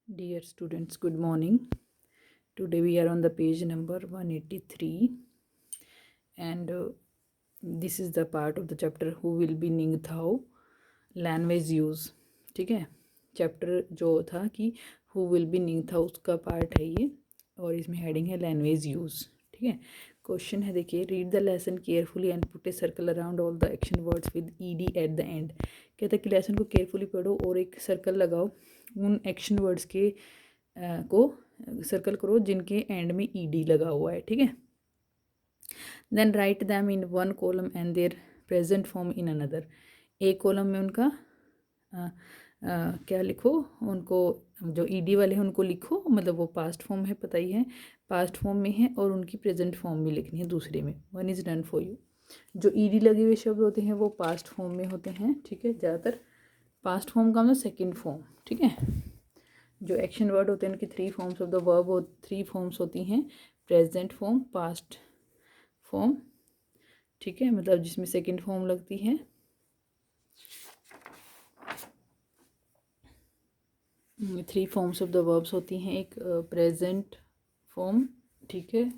Dear students, good morning. Today we are on the page number 183 and this is the part of the chapter who will be Ning Thao language use. ठीक है, chapter जो था कि who will be निंग था उसका part है ये और इसमें हेडिंग है लैंग्वेज यूज़. ठीक है, क्वेश्चन है देखिए, read the lesson carefully and put a circle around all the action words with ED at the end. कहता है कि लेसन को केयरफुली पढ़ो और एक सर्कल लगाओ उन एक्शन वर्ड्स के को सर्कल करो जिनके एंड में ईडी लगा हुआ है. ठीक है, then write them in one column and their present form in another. एक कॉलम में उनका क्या लिखो, उनको जो ईडी वाले हैं उनको लिखो, मतलब वो पास्ट फॉर्म है, पता ही है पास्ट फॉर्म में है, और उनकी प्रेजेंट फॉर्म भी लिखनी है दूसरे में. One is done for you. जो ईडी लगे हुए शब्द होते हैं वो पास्ट फॉर्म में होते हैं. ठीक है, ज़्यादातर पास्ट फॉर्म का मतलब सेकेंड फॉर्म. ठीक है, जो एक्शन वर्ड होते हैं उनकी three forms of the verb three forms होती हैं, प्रेजेंट फॉर्म, पास्ट फॉर्म. ठीक है, मतलब जिसमें सेकेंड फॉर्म लगती है. Three forms of the verbs होती हैं. एक प्रेजेंट फॉर्म, ठीक है,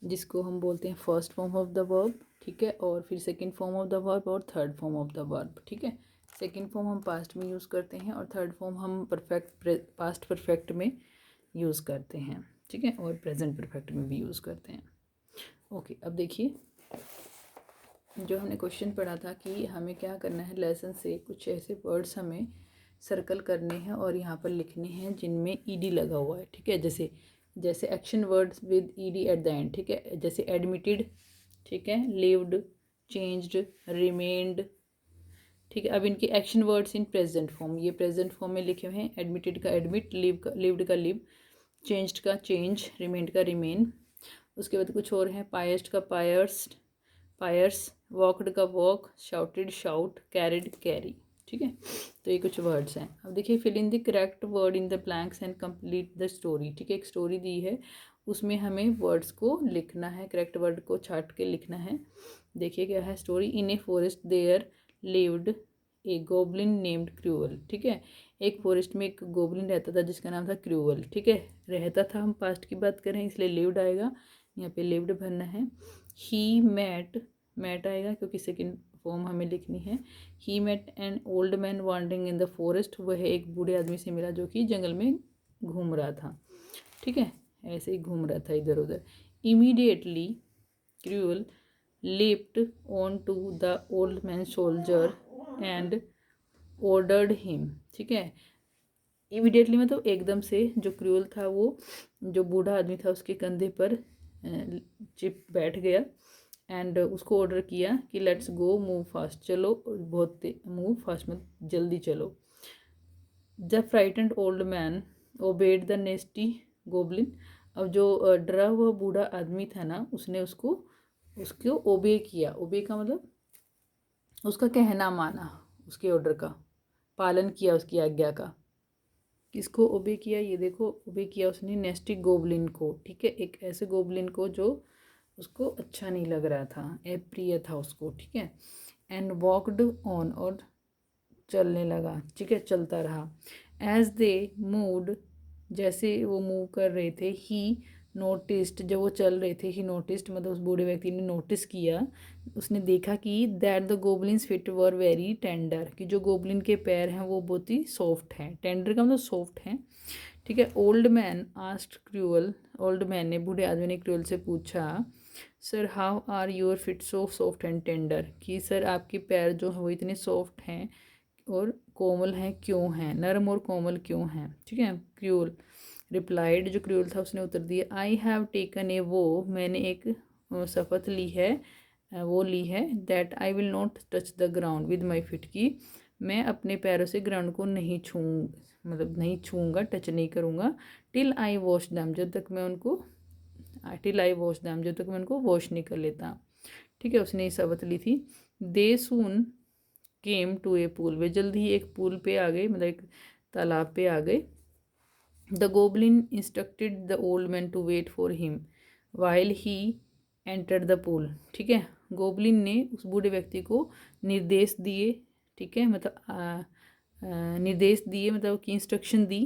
जिसको हम बोलते हैं first form of the verb. ठीक है, और फिर second form of the verb और third form of the verb. ठीक है, सेकंड फॉर्म हम पास्ट में यूज़ करते हैं और थर्ड फॉर्म हम पास्ट परफेक्ट में यूज़ करते हैं. ठीक है, और प्रेजेंट परफेक्ट में भी यूज़ करते हैं. ओके, अब देखिए जो हमने क्वेश्चन पढ़ा था कि हमें क्या करना है, लेसन से कुछ ऐसे वर्ड्स हमें सर्कल करने हैं और यहाँ पर लिखने हैं जिनमें ईडी लगा हुआ है. ठीक है, जैसे जैसे action words with ED at the end. ठीक है, जैसे एडमिटेड, ठीक है, लिव्ड, चेंज्ड, रिमेन्ड. ठीक है, अब इनके action words in present form, ये प्रेजेंट फॉर्म में लिखे हुए हैं. एडमिटेड का एडमिट, लिव्ड का लिव, चेंज्ड का चेंज, रिमेन्ड का रिमेन. उसके बाद कुछ और है, पायस्ड का पायर्स, वॉकड का walk, shouted shout, carried carry. ठीक है, तो ये कुछ वर्ड्स हैं. अब देखिए, fill in the correct word in the blanks and complete the story. ठीक है, एक स्टोरी दी है, उसमें हमें वर्ड्स को लिखना है, करेक्ट वर्ड को छाट के लिखना है. देखिए क्या है story. In a forest there lived a goblin named Cruel. ठीक है, एक फॉरेस्ट में एक गोबलिन रहता था जिसका नाम था क्रूअल. ठीक है, रहता था, हम पास्ट की बात करें इसलिए लिव्ड आएगा, यहाँ पे लिव्ड भरना है. ही मैट आएगा क्योंकि सेकेंड फॉर्म हमें लिखनी है. He met an old man wandering in the forest. वह एक बूढ़े आदमी से मिला जो कि जंगल में घूम रहा था. ठीक है, ऐसे ही घूम रहा था इधर उधर. Immediately cruel leaped on to the old man soldier and ordered him. ठीक है, इमीडिएटली मतलब एकदम से जो क्रूअल था वो जो बूढ़ा आदमी था उसके कंधे पर चिप बैठ गया एंड उसको ऑर्डर किया कि लेट्स गो, मूव फास्ट, चलो बहुत मूव फास्ट मत, जल्दी चलो. The frightened old man obeyed the nasty goblin. अब जो डरा हुआ बूढ़ा आदमी था ना, उसने उसको ओबे किया. ओबे का मतलब उसका कहना माना, उसके ऑर्डर का पालन किया, उसकी आज्ञा का. किसको ओबे किया, ये देखो, ओबे किया उसने नेस्टी गोबलिन को. ठीक है, एक ऐसे गोबलिन को जो उसको अच्छा नहीं लग रहा था, अप्रिय था उसको. ठीक है, एंड वॉकड ऑन, और चलने लगा. ठीक है, चलता रहा. एज दे मूव्ड, जैसे वो मूव कर रहे थे, ही नोटिस्ड, जब वो चल रहे थे, ही नोटिस्ड मतलब उस बूढ़े व्यक्ति ने नोटिस किया, उसने देखा कि that the goblins feet were very tender, कि जो गोबलिन के पैर हैं वो बहुत ही सॉफ्ट हैं. टेंडर का मतलब सॉफ्ट हैं. ठीक है, old man asked Cruel, old man ने, बूढ़े आदमी ने क्रूअल से पूछा, sir how are your feet so soft and tender, कि सर आपके पैर जो हैं वो इतने सॉफ्ट हैं और कोमल हैं क्यों हैं, नरम और कोमल क्यों हैं. ठीक है, क्रूअल रिप्लाइड, जो क्रूअल था उसने उत्तर दिया, आई हैव टेकन ए वो, मैंने एक शपथ ली है, वो ली है, that I will not touch the ground with my fit, की मैं अपने पैरों से ग्राउंड को नहीं मतलब नहीं छूँगा, टच नहीं करूँगा, टिल आई वॉश दैम, जब तक मैं उनको वॉश नहीं कर लेता. ठीक है, उसने ये शपथ ली थी. दे सून केम टू ए पूल, वे जल्द ही एक पूल पे आ गए, मतलब एक तालाब पे आ गए. The goblin instructed the old man to wait for him while he entered the pool. ठीक है, गोबलिन ने उस बूढ़े व्यक्ति को निर्देश दिए. ठीक है, मतलब निर्देश दिए, मतलब कि इंस्ट्रक्शन दी.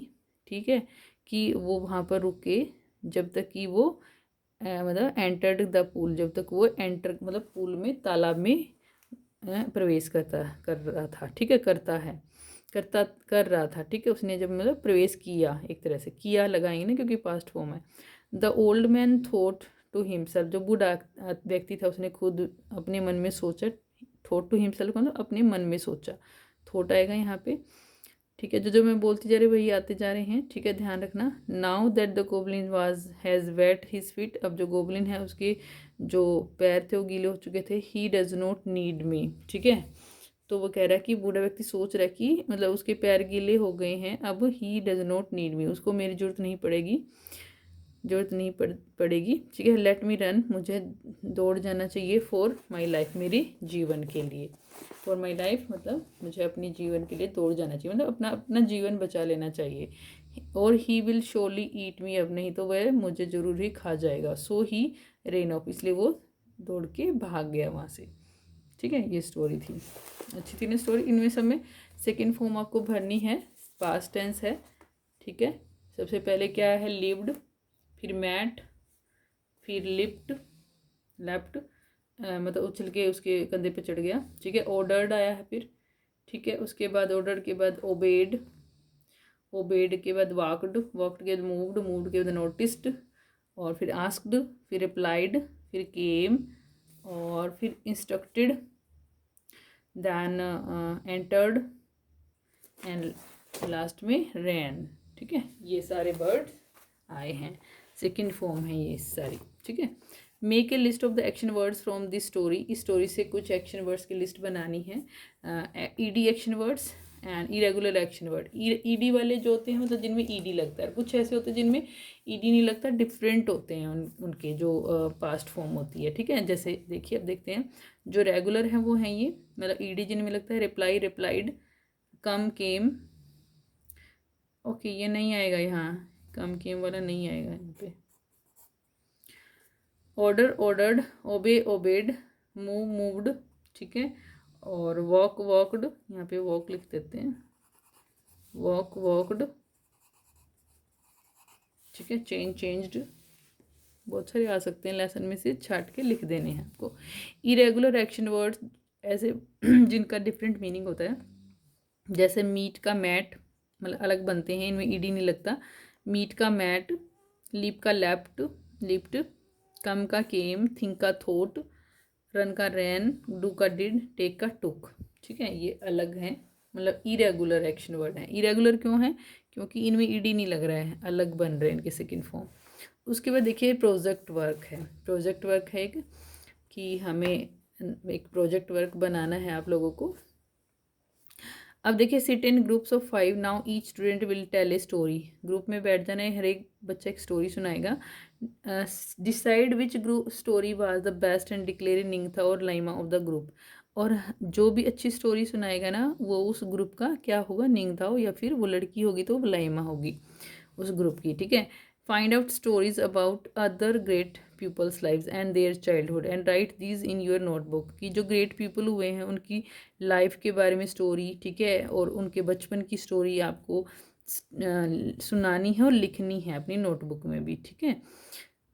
ठीक है, कि वो वहाँ पर रुके जब तक कि वो मतलब एंटर्ड द पूल, जब तक वो एंटर मतलब पूल में, तालाब में प्रवेश कर रहा था, ठीक है, कर रहा था, ठीक है, उसने जब मतलब प्रवेश किया, एक तरह से किया लगाएंगे ना क्योंकि पास्ट फॉर्म है। The old man thought to himself, जो बूढ़ा व्यक्ति था उसने खुद अपने मन में सोचा, थॉट टू हिमसेल्फ मतलब अपने मन में सोचा, थॉट आएगा यहाँ पे, ठीक है। जो जो मैं बोलती जा रही वही आते जा रहे हैं, ठीक है, ध्यान रखना। Now that the goblin was has wait his feet, अब जो गोबलिन है उसके जो पैर थे वो गीले हो चुके थे। He does not need me, ठीक है, तो वो कह रहा है कि बूढ़ा व्यक्ति सोच रहा है कि मतलब उसके पैर गीले हो गए हैं, अब he does not need me, उसको मेरी ज़रूरत नहीं पड़ेगी, पड़ेगी, ठीक है। लेट मी रन, मुझे दौड़ जाना चाहिए, फॉर माई लाइफ, मेरी जीवन के लिए, फॉर माई लाइफ मतलब मुझे अपनी जीवन के लिए दौड़ जाना चाहिए, मतलब अपना अपना जीवन बचा लेना चाहिए। और ही विल श्योरली ईट मी, अब नहीं तो वह मुझे ज़रूर ही खा जाएगा। सो ही रेन ऑफ, इसलिए वो दौड़ के भाग गया वहाँ से, ठीक है। ये स्टोरी थी, अच्छी थी ना स्टोरी। इनमें सब में सेकेंड फॉर्म आपको भरनी है, पास्ट टेंस है, ठीक है। सबसे पहले क्या है, लिव्ड, फिर मैट, फिर लेफ्ट मतलब उछल के उसके कंधे पे चढ़ गया, ठीक है। ऑर्डर्ड आया है फिर, ठीक है, उसके बाद ऑर्डर के बाद ओबेड, ओबेड के बाद वाक्ड, वाक्ड के बाद मूव्ड के बाद नोटिस्ड, और फिर आस्क्ड, फिर रिप्लाइड, फिर केम, और फिर instructed, then entered, and last में रैन, ठीक है। ये सारे वर्ड्स आए हैं, सेकेंड फॉर्म है ये सारी, ठीक है। Make a list of the action words from this story, इस स्टोरी से कुछ एक्शन वर्ड्स की लिस्ट बनानी है। ED action words and irregular action word, ED वाले जो होते हैं मतलब जिनमें ईडी लगता है, कुछ ऐसे होते हैं जिनमें ईडी नहीं लगता, डिफरेंट होते हैं उनके जो पास्ट फॉर्म होती है, ठीक है। जैसे देखिए अब देखते हैं, जो रेगुलर है वो हैं ये, मतलब ईडी जिनमें लगता है, रिप्लाई, रिप्लाइड, कम, केम, ओके ये नहीं आएगा यहाँ, कम केम वाला नहीं आएगा यहाँ पे। Order, ordered, obey, obeyed, move, moved, ठीक है। और वॉक, वॉकड, यहाँ पे वॉक लिख देते हैं, वॉक, वॉकड, ठीक है। चेंज, चेंज्ड, बहुत सारे आ सकते हैं, लेसन में से छाट के लिख देने हैं आपको। इरेगुलर एक्शन वर्ड्स ऐसे जिनका डिफरेंट मीनिंग होता है, जैसे मीट का मैट, मतलब अलग बनते हैं, इनमें ईडी नहीं लगता। मीट का मैट, लीप का लेफ्ट, लिफ्ट, कम का केम, थिंक का थोट, रन का रैन, डू का डिड, टेक का टुक, ठीक है। ये अलग हैं, मतलब इरेगुलर एक्शन वर्ड हैं। इरेगुलर क्यों है, क्योंकि इनमें ईडी नहीं लग रहा है, अलग बन रहे हैं इनके सेकेंड फॉर्म। उसके बाद देखिए प्रोजेक्ट वर्क है, प्रोजेक्ट वर्क है एक, कि हमें एक प्रोजेक्ट वर्क बनाना है आप लोगों को। अब देखिए, sit in groups of 5, now each student will tell a story, group में बैठ जाना है, हर एक बच्चा एक स्टोरी सुनाएगा। Decide which group story was the best and declare निंगथा और लाइमा ऑफ द ग्रुप, और जो भी अच्छी स्टोरी सुनाएगा ना वो उस ग्रुप का क्या होगा, निंगथाओ, या फिर वो लड़की होगी तो वो लाइमा होगी उस ग्रुप की, ठीक है। Find out stories about other great peoples lives and their childhood and write these in your notebook, कि जो ग्रेट पीपल हुए हैं उनकी लाइफ के बारे में स्टोरी, ठीक है, और उनके बचपन की स्टोरी आपको सुनानी है और लिखनी है अपनी नोटबुक में भी, ठीक है।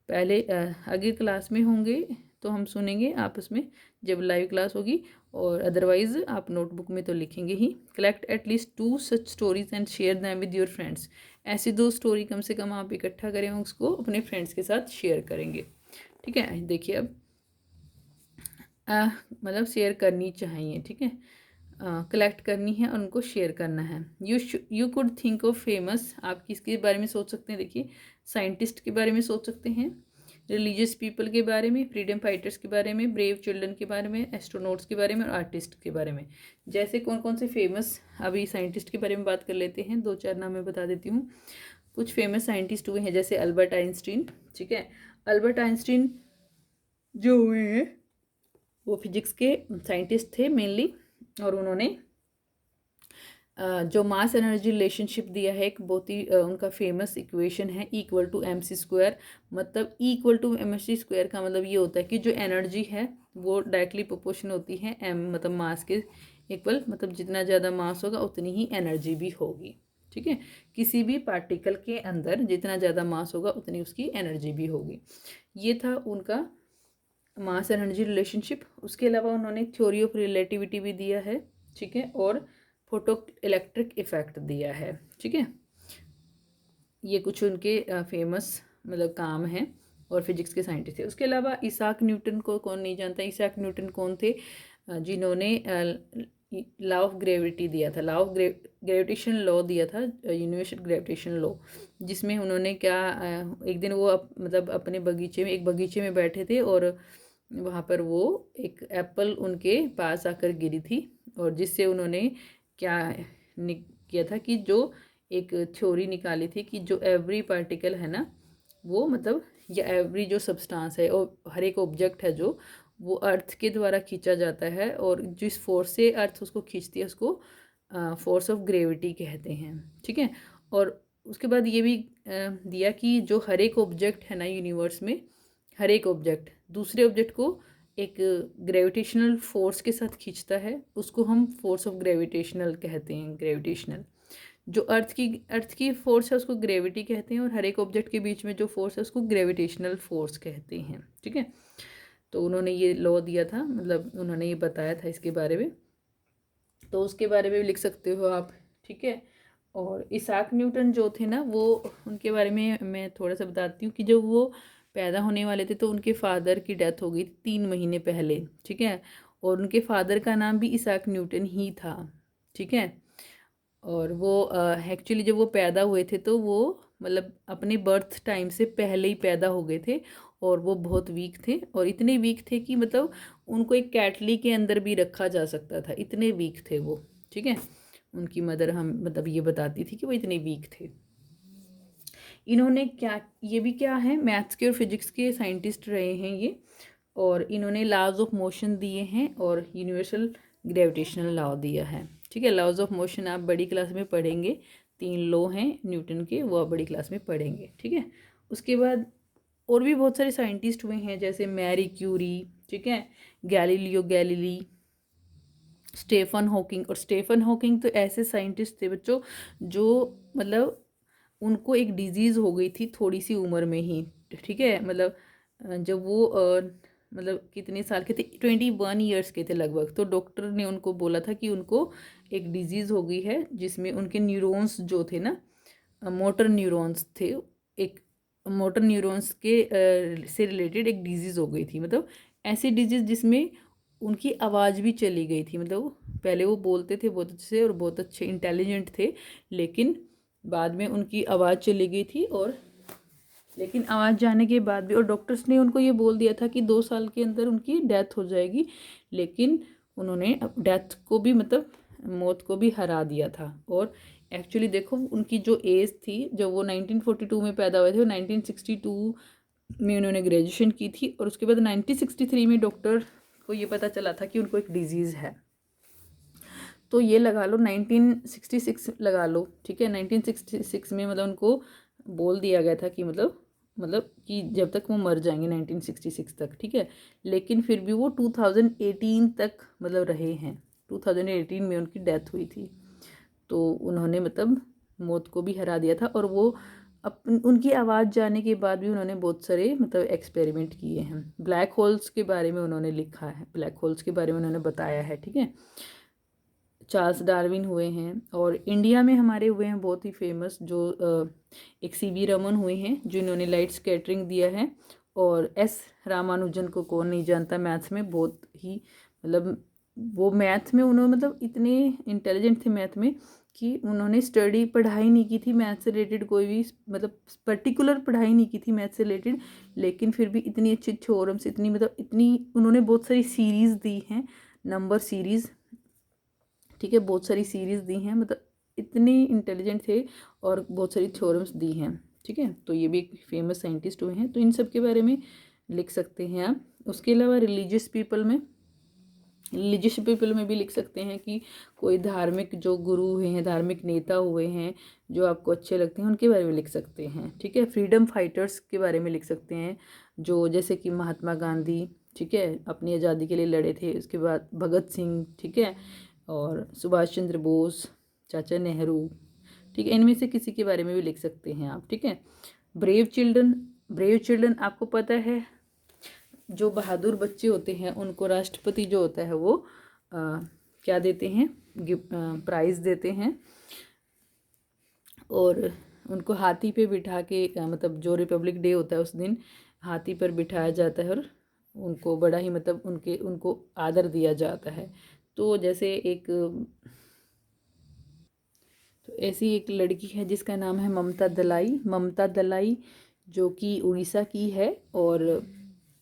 पहले अगली क्लास में होंगे तो हम सुनेंगे आपस में जब लाइव क्लास होगी, और अदरवाइज आप नोटबुक में तो लिखेंगे ही। Collect at least 2 such stories and share them with your friends, ऐसी 2 स्टोरी कम से कम आप इकट्ठा करें, उसको अपने फ्रेंड्स के साथ शेयर करेंगे, ठीक है। देखिए अब मतलब शेयर करनी चाहिए, ठीक है, कलेक्ट करनी है और उनको शेयर करना है। You could think of famous, आप किसके बारे में सोच सकते हैं, देखिए साइंटिस्ट के बारे में सोच सकते हैं, रिलीजियस पीपल के बारे में, फ्रीडम फाइटर्स के बारे में, ब्रेव चिल्ड्रन के बारे में, एस्ट्रोनॉट्स के बारे में और आर्टिस्ट के बारे में। जैसे कौन कौन से फेमस, अभी साइंटिस्ट के बारे में बात कर लेते हैं, 2-4 नाम मैं बता देती हूँ। कुछ फेमस साइंटिस्ट हुए हैं जैसे अल्बर्ट आइंस्टीन, ठीक है। अल्बर्ट आइंस्टीन जो हुए हैं वो फिजिक्स के साइंटिस्ट थे मेनली, और उन्होंने जो मास एनर्जी रिलेशनशिप दिया है एक बहुत ही उनका फेमस इक्वेशन है, इक्वल टू mc², मतलब इक्वल टू mc² का मतलब ये होता है कि जो एनर्जी है वो डायरेक्टली प्रोपोर्शन होती है m मतलब मास के इक्वल, मतलब जितना ज़्यादा मास होगा उतनी ही एनर्जी भी होगी, ठीक है। किसी भी पार्टिकल के अंदर जितना ज़्यादा मास होगा उतनी उसकी एनर्जी भी होगी। ये था उनका मास एनर्जी रिलेशनशिप। उसके अलावा उन्होंने थ्योरी ऑफ रिलेटिविटी भी दिया है, ठीक है, और फोटो इलेक्ट्रिक इफेक्ट दिया है, ठीक है। ये कुछ उनके फेमस मतलब काम हैं और फिजिक्स के साइंटिस्ट थे। उसके अलावा इसाक न्यूटन को कौन नहीं जानता। इसाक न्यूटन कौन थे, जिन्होंने लॉ ऑफ ग्रेविटी दिया था, लॉ ऑफ ग्रेविटेशन लॉ दिया था, यूनिवर्सल ग्रेविटेशन लॉ, जिसमें उन्होंने क्या एक दिन वो मतलब अपने बगीचे में, एक बगीचे में बैठे थे और वहाँ पर वो एक एप्पल उनके पास आकर गिरी थी, और जिससे उन्होंने क्या किया था कि जो एक थ्योरी निकाली थी कि जो एवरी पार्टिकल है ना, वो मतलब या एवरी जो सब्सटेंस है और हर एक ऑब्जेक्ट है जो वो अर्थ के द्वारा खींचा जाता है, और जिस फोर्स से अर्थ उसको खींचती है उसको फोर्स ऑफ ग्रेविटी कहते हैं, ठीक है। और उसके बाद ये भी दिया कि जो हर एक ऑब्जेक्ट है ना यूनिवर्स में, हर एक ऑब्जेक्ट दूसरे ऑब्जेक्ट को एक ग्रेविटेशनल फोर्स के साथ खींचता है, उसको हम फोर्स ऑफ ग्रेविटेशनल कहते हैं, ग्रेविटेशनल। जो अर्थ की फोर्स है उसको ग्रेविटी कहते हैं, और हर एक ऑब्जेक्ट के बीच में जो फोर्स है उसको ग्रेविटेशनल फोर्स कहते हैं, ठीक है। तो उन्होंने ये लॉ दिया था, मतलब उन्होंने ये बताया था इसके बारे में, तो उसके बारे में भी लिख सकते हो आप, ठीक है। और इसाक न्यूटन जो थे ना, वो उनके बारे में मैं थोड़ा सा बताती हूँ कि जब वो पैदा होने वाले थे तो उनके फादर की डेथ हो गई थी 3 महीने पहले, ठीक है। और उनके फादर का नाम भी इसाक न्यूटन ही था, ठीक है। और वो एक्चुअली जब वो पैदा हुए थे तो वो मतलब अपने बर्थ टाइम से पहले ही पैदा हो गए थे, और वो बहुत वीक थे, और इतने वीक थे कि मतलब उनको एक कैटली के अंदर भी रखा जा सकता था, इतने वीक थे वो, ठीक है। उनकी मदर हम मतलब ये बताती थी कि वो इतने वीक थे। इन्होंने क्या, ये भी क्या है, मैथ्स के और फिजिक्स के साइंटिस्ट रहे हैं ये, और इन्होंने लॉज ऑफ मोशन दिए हैं और यूनिवर्सल ग्रेविटेशनल लॉ दिया है, ठीक है। लॉज ऑफ मोशन आप बड़ी क्लास में पढ़ेंगे, 3 लॉ हैं न्यूटन के, वो आप बड़ी क्लास में पढ़ेंगे, ठीक है। उसके बाद और भी बहुत सारे साइंटिस्ट हुए हैं, जैसे मैरी क्यूरी, ठीक है, गैलीलियो गैलीली, स्टेफन हॉकिंग। और स्टेफन हॉकिंग तो ऐसे साइंटिस्ट थे बच्चों जो मतलब उनको एक डिजीज़ हो गई थी थोड़ी सी उम्र में ही, ठीक है। मतलब जब वो मतलब कितने साल के थे, 21 ईयर्स के थे लगभग, तो डॉक्टर ने उनको बोला था कि उनको एक डिजीज़ हो गई है जिसमें उनके न्यूरॉन्स जो थे ना, मोटर न्यूरॉन्स थे, एक मोटर न्यूरॉन्स के से रिलेटेड एक डिजीज़ हो गई थी, मतलब ऐसी डिजीज़ जिसमें उनकी आवाज़ भी चली गई थी। मतलब पहले वो बोलते थे बहुत अच्छे से और बहुत अच्छे इंटेलिजेंट थे, लेकिन बाद में उनकी आवाज़ चली गई थी, और लेकिन आवाज़ जाने के बाद भी, और डॉक्टर्स ने उनको ये बोल दिया था कि 2 साल के अंदर उनकी डेथ हो जाएगी, लेकिन उन्होंने डेथ को भी मतलब मौत को भी हरा दिया था। और एक्चुअली देखो उनकी जो एज थी, जब वो 1942 में पैदा हुए थे, वो 1962 में उन्होंने ग्रेजुएशन की थी, और उसके बाद 1963 में डॉक्टर को ये पता चला था कि उनको एक डिजीज़ है। तो ये लगा लो 1966 लगा लो, ठीक है। 1966 में मतलब उनको बोल दिया गया था कि मतलब कि जब तक वो मर जाएंगे 1966 तक, ठीक है। लेकिन फिर भी वो 2018 तक मतलब रहे हैं, 2018 में उनकी डेथ हुई थी। तो उन्होंने मतलब मौत को भी हरा दिया था, और वो उनकी आवाज़ जाने के बाद भी उन्होंने बहुत सारे मतलब एक्सपेरिमेंट किए हैं। ब्लैक होल्स के बारे में उन्होंने लिखा है, ब्लैक होल्स के बारे में उन्होंने बताया है, ठीक है। चार्ल्स डार्विन हुए हैं, और इंडिया में हमारे हुए हैं बहुत ही फेमस, जो एक सीवी रमन हुए हैं जिन्होंने लाइट स्कैटरिंग दिया है, और एस रामानुजन को कौन नहीं जानता, मैथ्स में बहुत ही मतलब वो मैथ में उन्होंने मतलब इतने इंटेलिजेंट थे मैथ में कि उन्होंने स्टडी पढ़ाई नहीं की थी मैथ से रिलेटेड, कोई भी मतलब पर्टिकुलर पढ़ाई नहीं की थी मैथ से रिलेटेड, लेकिन फिर भी इतनी अच्छी थ्योरम्स, इतनी मतलब इतनी उन्होंने बहुत सारी सीरीज़ दी हैं, नंबर सीरीज़, ठीक है, बहुत सारी सीरीज़ दी हैं, मतलब इतने इंटेलिजेंट थे और बहुत सारी थ्योरम्स दी हैं, ठीक है। तो ये भी एक फेमस साइंटिस्ट हुए हैं, तो इन सब के बारे में लिख सकते हैं आप। उसके अलावा रिलीजियस पीपल में भी लिख सकते हैं कि कोई धार्मिक जो गुरु हुए हैं, धार्मिक नेता हुए हैं जो आपको अच्छे लगते हैं, उनके बारे में लिख सकते हैं, ठीक है। फ्रीडम फाइटर्स के बारे में लिख सकते हैं, जो जैसे कि महात्मा गांधी, ठीक है, अपनी आज़ादी के लिए लड़े थे। उसके बाद भगत सिंह, ठीक है, और सुभाष चंद्र बोस, चाचा नेहरू, ठीक है, इनमें से किसी के बारे में भी लिख सकते हैं आप। ठीक है, ब्रेव चिल्ड्रन आपको पता है जो बहादुर बच्चे होते हैं उनको राष्ट्रपति जो होता है वो क्या देते हैं, प्राइज़ देते हैं, और उनको हाथी पे बिठा के मतलब जो रिपब्लिक डे होता है उस दिन हाथी पर बिठाया जाता है और उनको बड़ा ही मतलब उनको आदर दिया जाता है। तो जैसे तो ऐसी एक लड़की है जिसका नाम है ममता दलाई जो कि उड़ीसा की है, और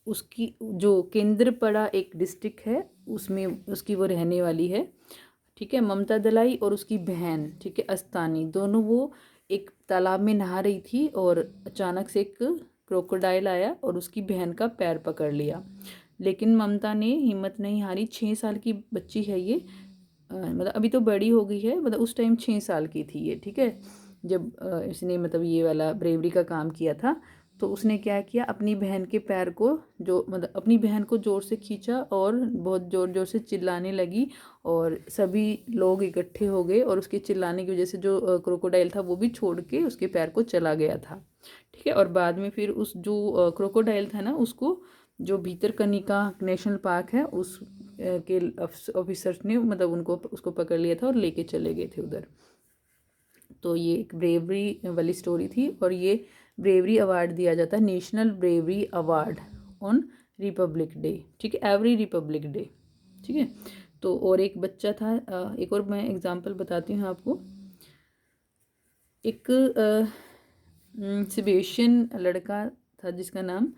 उसकी जो केंद्रपड़ा एक डिस्ट्रिक्ट है उसमें उसकी वो रहने वाली है। ठीक है, ममता दलाई और उसकी बहन, ठीक है, अस्तानी, दोनों वो एक तालाब में नहा रही थी और अचानक से एक क्रोकोडाइल आया और उसकी बहन का पैर पकड़ लिया। लेकिन ममता ने हिम्मत नहीं हारी। 6 साल की बच्ची है ये, मतलब अभी तो बड़ी हो गई है, मतलब उस टाइम 6 साल की थी ये। ठीक है, जब इसने मतलब ये वाला ब्रेवरी का काम किया था, तो उसने क्या किया, अपनी बहन के पैर को जो मतलब अपनी बहन को ज़ोर से खींचा और बहुत ज़ोर ज़ोर से चिल्लाने लगी, और सभी लोग इकट्ठे हो गए और उसके चिल्लाने की वजह से जो क्रोकोडाइल था वो भी छोड़ के उसके पैर को चला गया था। ठीक है, और बाद में फिर उस जो क्रोकोडाइल था ना उसको जो भीतरकनिका नेशनल पार्क है उस के ऑफिसर्स ने मतलब उसको पकड़ लिया था और लेके चले गए थे उधर। तो ये एक ब्रेवरी वाली स्टोरी थी, और ये ब्रेवरी अवार्ड दिया जाता है, national bravery award on Republic day. ठीक है, एवरी रिपब्लिक डे। ठीक है, तो और एक बच्चा था, एक और मैं एग्जांपल बताती हूँ आपको। एक सेबेस्टियन लड़का था जिसका नाम,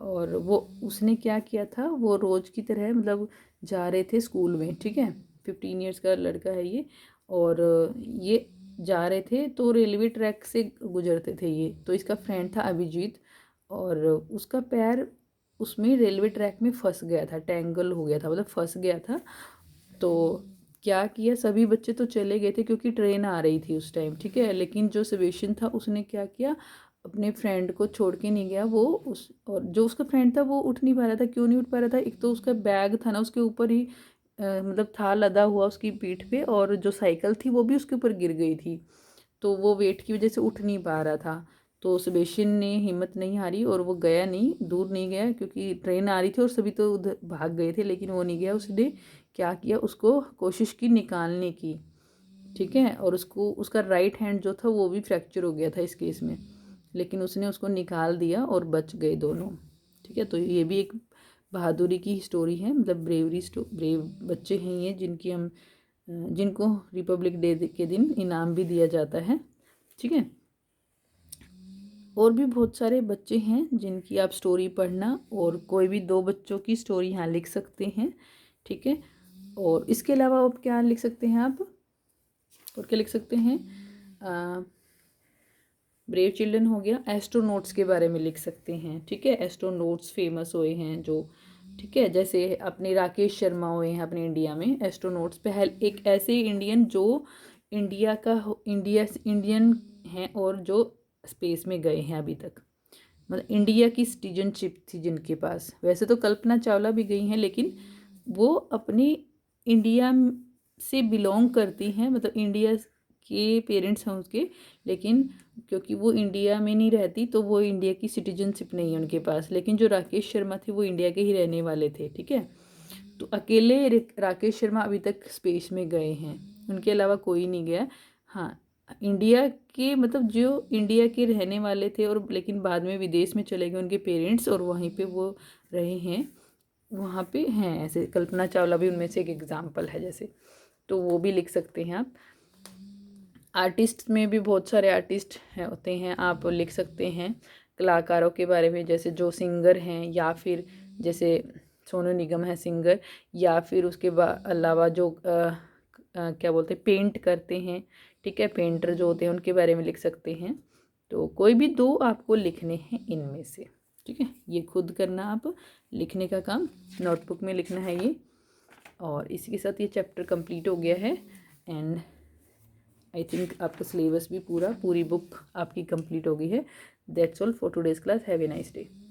और वो उसने क्या किया था, वो रोज़ की तरह मतलब जा रहे थे स्कूल में। ठीक है, 15 ईयर्स का लड़का है ये, और ये जा रहे थे तो रेलवे ट्रैक से गुजरते थे ये। तो इसका फ्रेंड था अभिजीत, और उसका पैर उसमें रेलवे ट्रैक में फंस गया था, टैंगल हो गया था, मतलब फंस गया था। तो क्या किया, सभी बच्चे तो चले गए थे क्योंकि ट्रेन आ रही थी उस टाइम। ठीक है, लेकिन जो सेबेस्टियन था उसने क्या किया, अपने फ्रेंड को छोड़ के नहीं गया वो उस, और जो उसका फ्रेंड था वो उठ नहीं पा रहा था। क्यों नहीं उठ पा रहा था, एक तो उसका बैग था ना उसके ऊपर ही मतलब था लदा हुआ उसकी पीठ पे, और जो साइकिल थी वो भी उसके ऊपर गिर गई थी, तो वो वेट की वजह से उठ नहीं पा रहा था। तो सेबेस्टियन ने हिम्मत नहीं हारी और वो गया नहीं, दूर नहीं गया, क्योंकि ट्रेन आ रही थी और सभी तो उधर भाग गए थे, लेकिन वो नहीं गया। उसने क्या किया, उसको कोशिश की निकालने की। ठीक है, और उसको उसका राइट हैंड जो था वो भी फ्रैक्चर हो गया था इस केस में, लेकिन उसने उसको निकाल दिया और बच गए दोनों। ठीक है, तो ये भी एक बहादुरी की स्टोरी है, मतलब ब्रेव बच्चे हैं ये जिनको रिपब्लिक डे के दिन इनाम भी दिया जाता है। ठीक है, और भी बहुत सारे बच्चे हैं जिनकी आप स्टोरी पढ़ना, और कोई भी 2 बच्चों की स्टोरी यहाँ लिख सकते हैं। ठीक है, और इसके अलावा आप क्या लिख सकते हैं, आप और क्या लिख सकते हैं, ब्रेव चिल्ड्रन हो गया। एस्ट्रोनॉट्स के बारे में लिख सकते हैं। ठीक है, एस्ट्रोनॉट्स फेमस हुए हैं जो, ठीक है, जैसे अपने राकेश शर्मा हुए हैं अपने इंडिया में एस्ट्रोनॉट्स, एक ऐसे इंडियन जो इंडियन हैं और जो स्पेस में गए हैं अभी तक, मतलब इंडिया की सिटीजनशिप थी जिनके पास। वैसे तो कल्पना चावला भी गई हैं, लेकिन वो अपनी इंडिया से बिलोंग करती हैं, मतलब इंडिया के पेरेंट्स हैं उसके, लेकिन क्योंकि वो इंडिया में नहीं रहती तो वो इंडिया की सिटीजनशिप नहीं है उनके पास। लेकिन जो राकेश शर्मा थे वो इंडिया के ही रहने वाले थे। ठीक है, तो अकेले राकेश शर्मा अभी तक स्पेस में गए हैं, उनके अलावा कोई नहीं गया। हाँ, इंडिया के मतलब जो इंडिया के रहने वाले थे और लेकिन बाद में विदेश में चले गए उनके पेरेंट्स, और वहीं पे वो रहे हैं, वहाँ पे हैं ऐसे। कल्पना चावला भी उनमें से एक एग्जाम्पल है जैसे, तो वो भी लिख सकते हैं आप। आर्टिस्ट में भी बहुत सारे आर्टिस्ट होते हैं, आप लिख सकते हैं कलाकारों के बारे में, जैसे जो सिंगर हैं, या फिर जैसे सोनू निगम है सिंगर, या फिर उसके अलावा जो क्या बोलते हैं, पेंट करते हैं। ठीक है, पेंटर जो होते हैं उनके बारे में लिख सकते हैं। तो कोई भी 2 आपको लिखने हैं इनमें से। ठीक है, ये खुद करना, आप लिखने का काम नोटबुक में लिखना है ये। और इसी के साथ ये चैप्टर कंप्लीट हो गया है, एंड आई थिंक आपका सिलेबस भी पूरी बुक आपकी कंप्लीट हो गई है। That's all for today's class. Have a nice day.